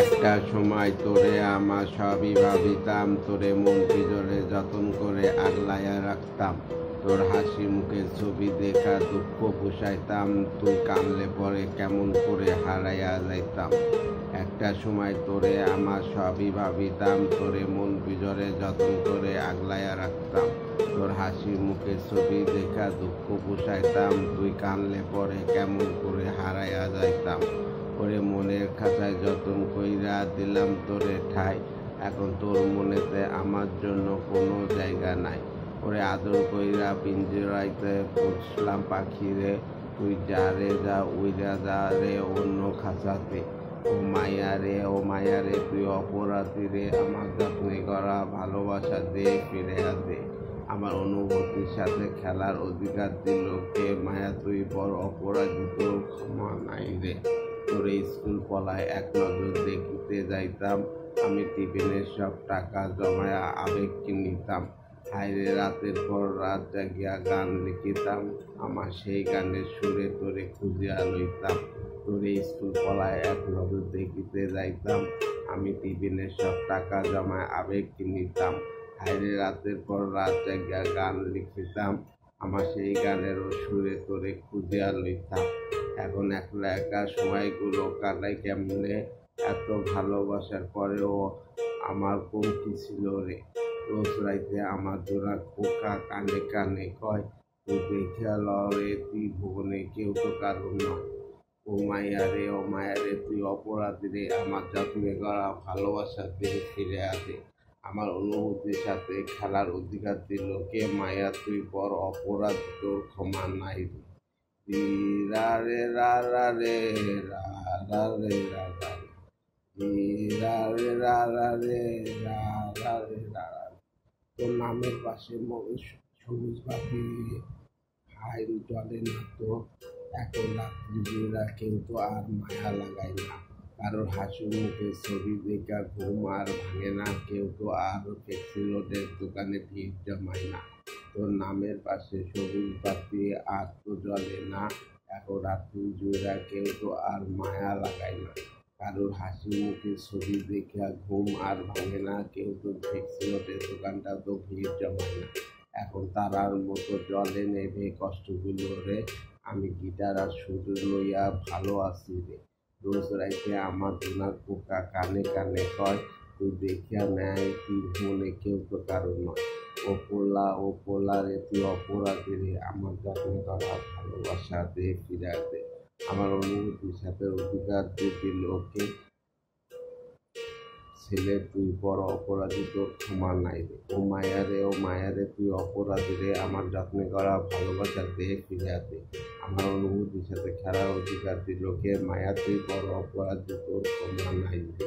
একটা সময় তোরে আমার সবই ভাবিতাম, তোরে মন পিজরে যতন করে আগলাইয়া রাখতাম। তোর হাসি মুখের ছবি দেখা দুঃখ পুষাইতাম, তুই কানলে পরে কেমন করে হারাইয়া যাইতাম। একটা সময় তোরে আমার সবই ভাবিতাম, তোরে মন পিজরে যতন করে আগলাইয়া রাখতাম। তোর হাসি মুখের ছবি দেখা দুঃখ পুষাইতাম, তুই কানলে পরে কেমন করে হারাইয়া যাইতাম। ওরে মনের খাঁচায় যতন কইরা দিলাম তোরে ঠাই, এখন তোর মনেতে আমার জন্য কোনো জায়গা নাই। ওরে আদর কইরা পিঞ্জরাইতে পুষলাম পাখি রে, তুই যা রে যা উইরা যা রে অন্য খাঁচাতে। ও মায়া রে, ও মায়া রে, তুই অপরাধী রে, আমার যত্নে করা ভালোবাসা দে ফিরে দে। আমার অনুভূতির সাথে খেলার অধিকার দিল কে? মায়া তুই বড় অপরাধী, তোর ক্ষমা নাই রে। তোরে স্কুল পলায় এক নজর দেখিতে যাইতাম, আমি টিফিনের সব টাকা জমায়া আবেগ কিনিতাম। হায়রে রাতের পর রাত জাগিয়া গান লিখিতাম, আমার সেই গানের সুরে তোরে খুঁজিয়া লইতাম। তোরে স্কুল পলায় এক নজর দেখিতে যাইতাম, আমি টিফিনের সব টাকা জমায় আবেগ কিনিতাম। হায়রে রাতের পর রাত জাগিয়া গান লিখিতাম, আমার সেই গানের সুরে তোরে খুঁজিয়া লইতাম। এখন একলা একা সময়গুলো কাটাই কেমনে? এত ভালোবাসার পরেও আমার কমতি ছিল রে। রোজ রাইতে আমার জোড়া খোকা কানে কানে কয়, তুই দেখিয়া ল রে, তুই ভুবনে কেউ তো কারণ নয়। ও মায়া রে, ও মায়া রে, তুই অপরাধী রে, আমার যত্নে করা ভালোবাসা দিয়ে ফিরে আসে। আমার অনুভূতির সাথে খেলার অধিকার দিল কে? মায়া তুই বড় অপরাধ, তোর ক্ষমা নাই রে। রা রে রা রা রে রা রা রে রা রা রে রা রে রা রা রে রা রা রে রা রা। তোর নামের পাশে সবুজ বাতি হাই জলে না তো, এখন রাত্রি জোড়া কেউ তো আর মায়া লাগায় না। কারোর হাসি মুখে ছবি দেখা ঘুম আর ভাঙে না, কেউ তো আর ট্যাক্সি রোডের দোকানে ভিড় জমায় না। তোর নামের পাশে সবুজ বাতি আর তো জ্বলে না, এখন রাত্রি জোড়া কেউ তো আর মায়া লাগায় না। কারোর হাসি মুখে ছবি দেখা ঘুম আর ভাঙে না, কেউ তো ট্যাক্সি রোডের দোকানটা তো ভিড় জমায় না। এখন তারার মতো জলে নেভে কষ্টগুলো রে, আমি গিটার আর সুর লইয়া ভালো আছি রে। রোজ রাইতে আমার জোনাক পোকা কানে কানে কয়, তুই দেখিয়া নেয়, তুই মনে কেউ তো কারণ নয়। ও পোলা, ও পোলা রে, তুই অপরাধী রে, আমার যত্নে করা ভালোবাসা দে ফিরা দে। আমার অনুভূতির সাথে অধিকার দিয়ে লোকে ছেলে, তুই বড় অপরাধী, তোর ক্ষমা নাই রে। ও মায়া রে, ও মায়া রে, তুই অপরাধী রে, আমার যত্নে করা ভালোবাসা দে ফিরে দে। আমার অনুভূতির সাথে খেলার অধিকার দিল কে? মায়া তুই বড় অপরাধী, তোর ক্ষমা নাই রে।